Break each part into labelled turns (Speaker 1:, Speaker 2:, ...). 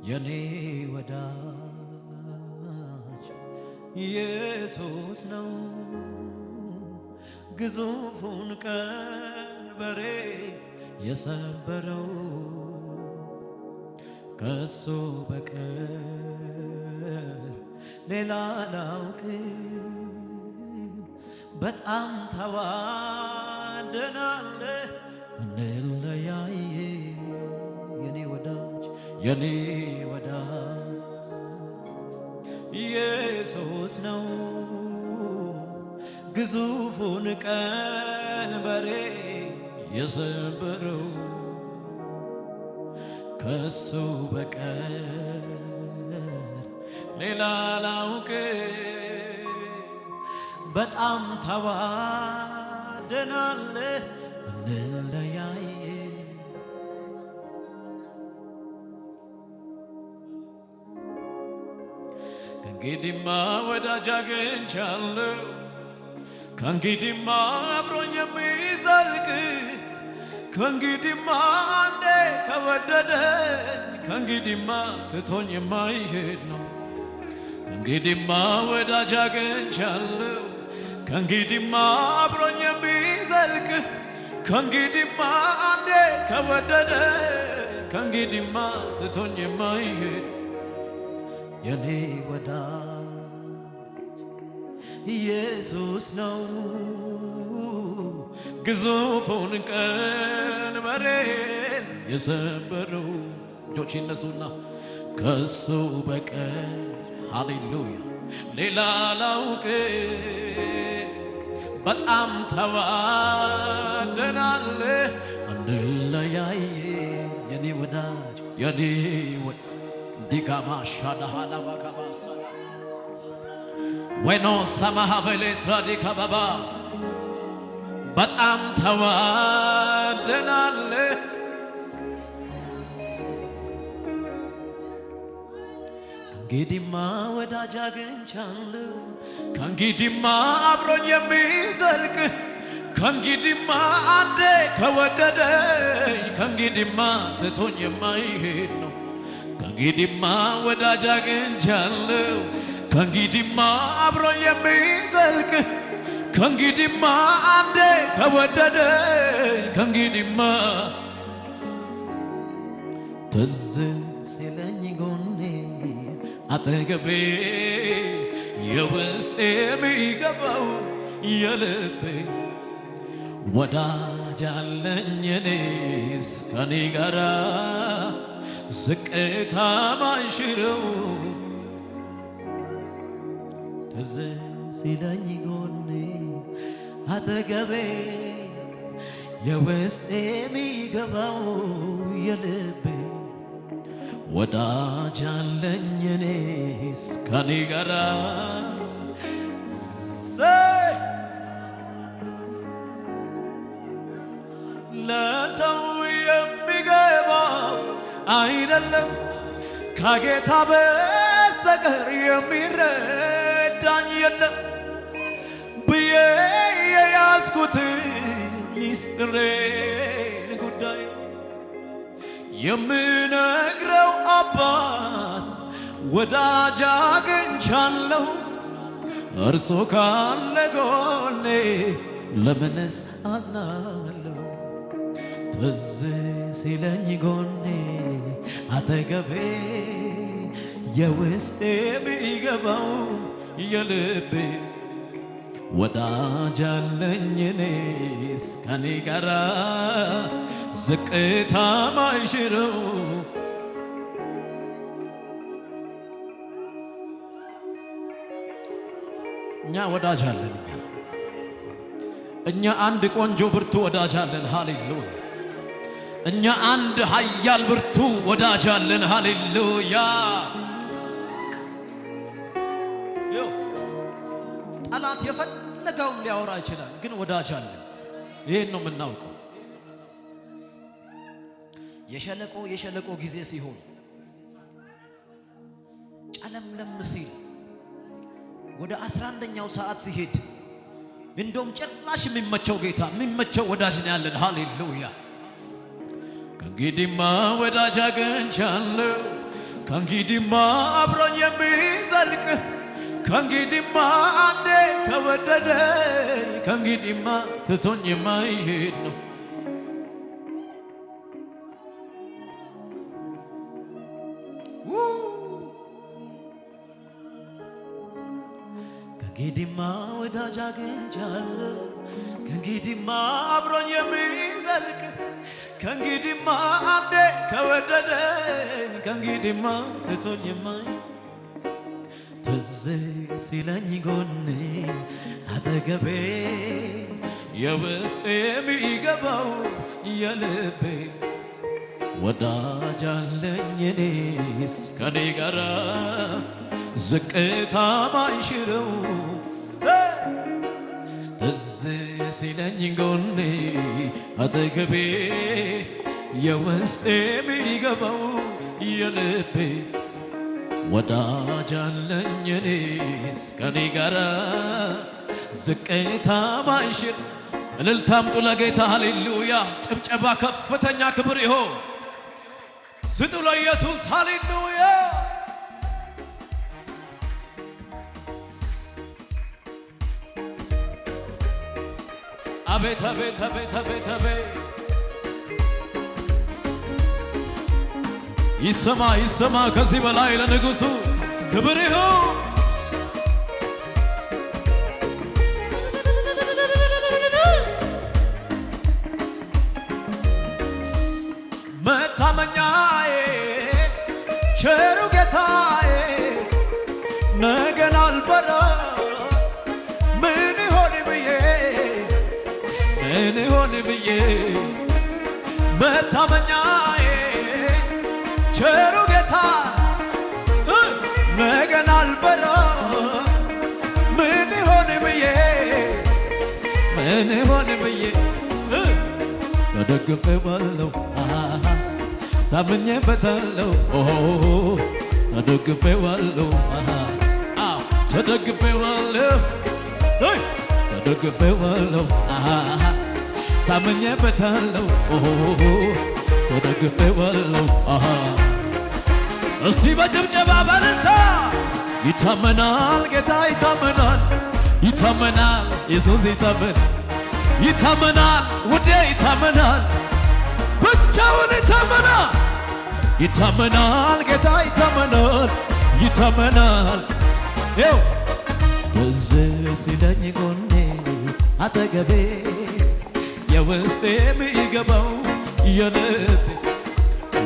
Speaker 1: የኔ ወዳጅ ኢየሱስ ነው ግዙፉን ቀንበሬ የሰበረው ከሱ በቀር ሌላ አላውቅም። በጣም ተዋደናል እንለያየ የኔ ወዳጅ ኢየሱስ ነው ግዙፉን ቀንበሬ የሰበረው ከሱ በቀር ሌላ አላውቅም። በጣም ተዋደናል እንለያየ ከእንግዲህማ ወዳጅ አግኝቻለሁ ከእንግዲህማ አብሮኝ የሚዘልቅ ከእንግዲህማ አንዴ ከወደደኝ ከእንግዲህማ ትቶኝ የማይሄድ ነው። ከእንግዲህማ ወዳጅ አግኝቻለሁ ከእንግዲህማ አብሮኝ የሚዘልቅ ከእንግዲህማ አንዴ ከወደደኝ ከእንግዲህማ ትቶኝ የማይሄድ የኔ ወዳጅ ኢየሱስ ነው ግዙፉን ቀንበሬን የሰበረው። እጆች ይነሱና ከሱ በቀር ሃሌሉያ ሌላ አላውቅም። በጣም ተዋደናል አንለያየ የኔ ወዳጅ ዲጋማ ሻዳሃላ ባካባሳ ወይኖ ሰማሃቬሌ ስራዲካ ባባ በጣም ተዋደናል ከእንግዲህማ ወዳጅ አግኝቻለሁ ከእንግዲህማ አብሮኝ የሚዘልቅ ከእንግዲህማ አንዴ ከወደደኝ ከእንግዲህማ ትቶኝ የማይሄድ ነው። ከእንግዲህማ ወዳጅ አግኝቻለሁ ከእንግዲህማ አብሮኝ የሚዘልቅ ከእንግዲህማ አንዴ ከወደደኝ ከእንግዲህማ ትዝ ሲለኝ ጎኔ አጠገቤ የውስጤ የሚገባው የልቤ ወዳጅ አለኝ እኔስ ከኔ ጋራ ዝቅታ ማይሽረው ትዝ ሲለኝ ጎኔ አጠገቤ የውስጤ የሚገባው የልቤ ወዳጅ አለኝ እኔስ ከኔ ጋራ ለሰው የሚገባው አይደለም ከጌታ በስተቀር የሚረዳኝ የለም ብዬ የያዝኩት ሚስጥሬን ጉዳይ የምነግረው አባት ወዳጅ አግኝቻለሁ እርሱ ካለ ጎኔ ለምንስ አዝናለሁ። ትዝ ሲለኝ ጎኔ አጠገቤ የውስጤ የሚገባው የልቤ ወዳጅ አለኝ እኔስ ከኔ ጋራ ዝቅታ ማይሽረው እኛ ወዳጅ አለን እኛ አንድ ቆንጆ ብርቱ ወዳጅ አለን ሃሌሉያ እኛ አንድ ኃያል ብርቱ ወዳጅ አለን ሃሌሉያ ጠላት የፈለገውን ሊያወራ ይችላል ግን ወዳጅ አለን ይሄን ነው የምናውቀው የሸለቆ ጊዜ ሲሆን ጨለምለም ሲል ወደ 11ኛው ሰዓት ሲሄድ እንደውም ጭራሽ የሚመቸው ጌታ የሚመቸው ወዳጅ ነው ያለን ሃሌሉያ ከእንግዲህማ ወዳጅ አግኝቻለሁ ከእንግዲህማ አብሮኝ የሚዘልቅ ከእንግዲህማ አንዴ ከወደደኝ ከእንግዲህማ ትቶኝ የማይሄድ ነው። ከእንግዲህማ ወዳጅ አግኝቻለሁ ከእንግዲህማ አብሮኝ የሚዘልቅ ከእንግዲህማ አንዴ ከወደደኝ ከእንግዲህማ ትቶኝ የማይሄድ ትዝ ሲለኝ ጎኔ አጠገቤ የውስጤ የሚገባው የልቤ ወዳጅ አለኝ እኔስ ከኔ ጋራ ዝቅታ ማይሽረው ትዝ ሲለኝ ጎኔ አጠገቤ የውስጤ የሚገባው የልቤ ወዳጅ አለኝ እኔስ ከኔ ጋራ ዝቅታ ማይሽር። እልልታ አምጡ ለጌታ ሃሌሉያ። ጭብጨባ ከፍተኛ ክብር ይሁን ስጡ ለኢየሱስ ሃሌሉያ። አቤት አቤት አቤት አቤት አቤት ይሰማ ይሰማ ከዚህ በላይ ለንጉሡ ክብር ይሁን። መታመኛዬ ቸሩ ጌታዬ ነገን አልፈራ ምን ይሆን ብዬ መታመኛዬ ቸሩ ጌታ ነገን አልፈራ ምን ይሆን ብዬ ተደግፌዋለሁ ታምኜበታለሁ ተደግፌዋለሁ ታምኜበታለሁ ተደግፌዋለሁ። እስቲ በጭብጨባ በእልልታ ይታመናል ጌታ ይታመናል ይታመናል ኢየሱስ ይታመናል ውዴ ይታመናል ብቻውን ይታመናል ጌታ ይታመናል ይው ትዝ ሲለኝ ጎኔ አጠገቤ የውስጤ የሚገባው የልቤ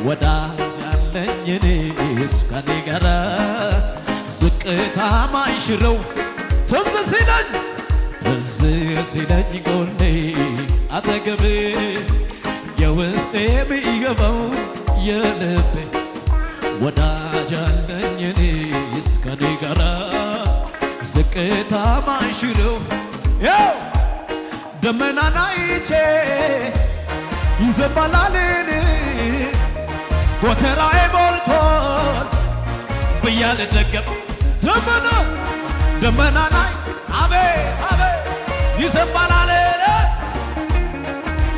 Speaker 1: ወዳጅ አለኝ እኔስ ከኔ ጋራ ዝቅታ ማይሽረው ትዝ ሲለኝ ጎኔ አጠገቤ የውስጤ የሚገባው የልቤ ወዳጅ አለኝ እኔስ ከኔ ጋራ ዝቅታ ማይሽረው ያው ደመናን አይቼ ይዘንባልን ጎተራዬ ሞልቷል ብዬ አልደገም ደመና ላይ አቤት አቤት ይዘንባልን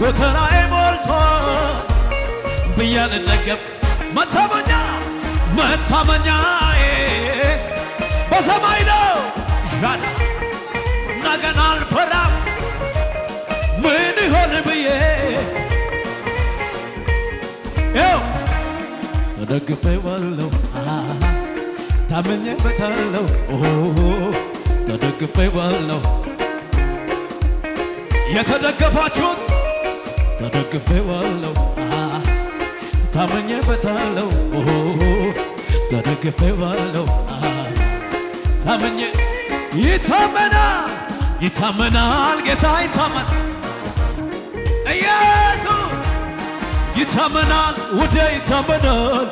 Speaker 1: ጎተራዬ ሞልቷል ብዬ አልደገም መታመኛዬ በሰማይ ነው ሻዳ ነገን አልፈራም ምን ይሆን ብዬ ተደግፌዋለሁ ታምኜበታለሁ ተደግፌዋለሁ። የተደገፋችሁት ተደግፌዋለሁ ታምኜበታለሁ ተደግፌዋለሁ ታምኜ ይታመናል ጌታ ኢየሱስ ይታመናል ውዴ ይታመናል።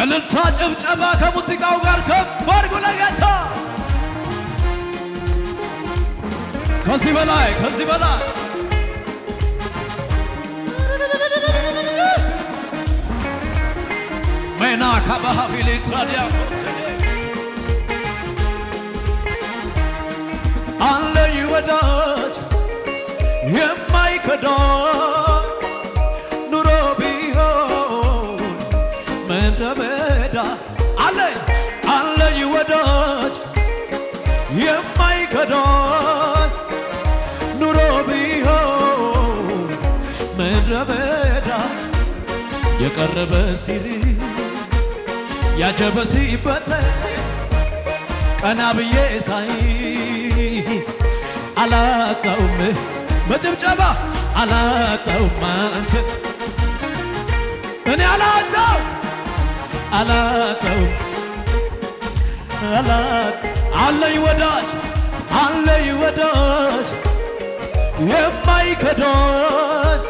Speaker 1: እልልታ ጭብጨባ ከሙዚቃው ጋር ከፍ አድርጉ ለጌታ። ከዚህ በላይ ሜና ካባሃፊሌ ትራዲያቆ አለኝ ወዳጅ የማይከዳ ኑሮ ቢሆን የቀረበ ሲሪ ያጀበ ሲበተ ቀና ብዬ ሳይ አላጣውም በጭብጨባ አላጣውም አንተን እኔ አላጣውም አለኝ ወዳጅ የማይከዳኝ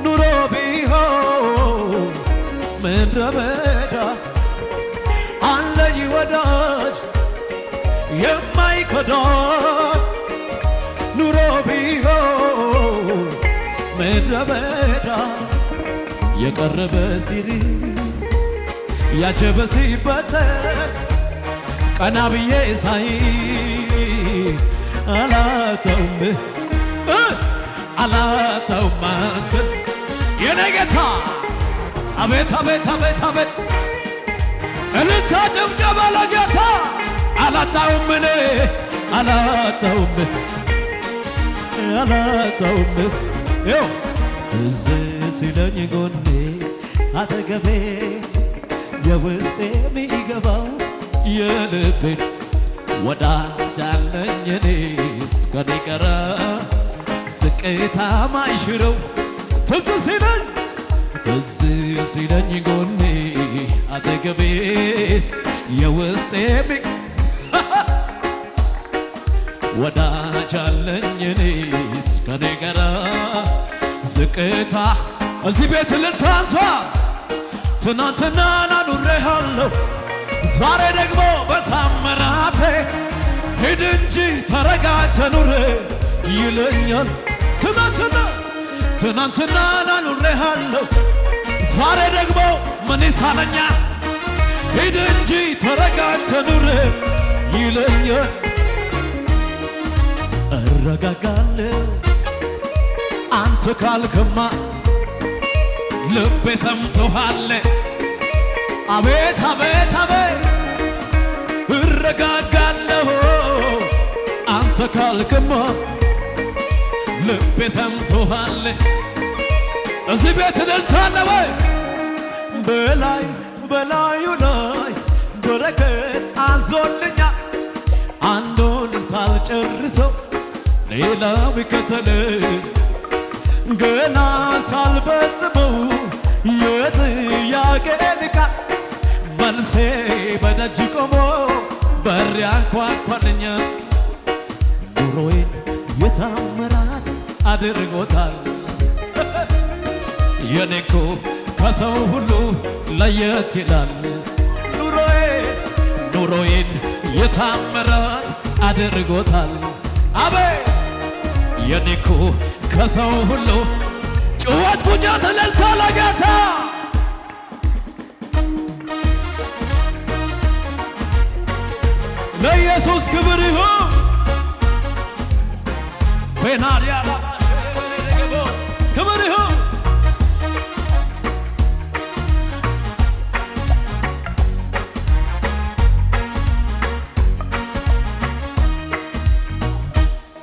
Speaker 1: ኑሮ ቢሆን ምድረ በዳ አለኝ ወዳጅ የማይከዳኝ ኑሮ ቢሆን ምድረ በዳ የቀረበ ሲሪ ያጀበ ሲበተን ቀና ብዬ ሳይ አላጣውም አንተን የኔ ጌታ አቤት አቤት አቤት አቤት እልልታ ጭብጨባ ለጌታ አላጣውም እኔ አላጣውም ይኸው ትዝ ሲለኝ ጎኔ አጠገቤ የውስጤ የሚገባው የልቤ ወዳጅ አለኝ እኔስ ከኔ ጋር ስቅታ ማይሽረው ትዝ ሲለኝ ጎኔ አጠገቤ የውስጤ ወዳጅ አለኝ እኔስ ከኔ ጋር ስቅታ እዚህ ቤት ልታንሷ ትናንትና ናኑሬሃለሁ ዛሬ ደግሞ በታምራቴ ሂድ እንጂ ተረጋግተህ ኑር ይለኛል። ትናንትና ናኑሬሃለሁ ዛሬ ደግሞ ምን ይሳነኛል? ሂድ እንጂ ተረጋግተህ ኑር ይለኛል። እረጋጋለሁ አንተ ካልክማ ልቤ ሰምቶሃል። አቤት አቤት አቤት እረጋጋለሁ አንተ ካልክማ ልቤ ሰምቶሃል። እዚህ ቤት እልልታ ነው ወይ? በላዩ ላይ በረከት አዞልኛል። አንዱን ሳልጨርሰው ሌላው ይከተል ገና ሳልፈጽመው የጥያቄን ቃል መልሴ በደጅ ቆሞ በር ያንኳኳልኛል። ኑሮዬን የታምራት አድርጎታል። የኔኮ ከሰው ሁሉ ለየት ይላል። ኑሮዬን የታምራት አድርጎታል። አቤት የኔኮ ከሰው ሁሉ ጩኸት ፉጨት እልልታ ለጌታ ለኢየሱስ ክብር ይሁን። ፌናሪያ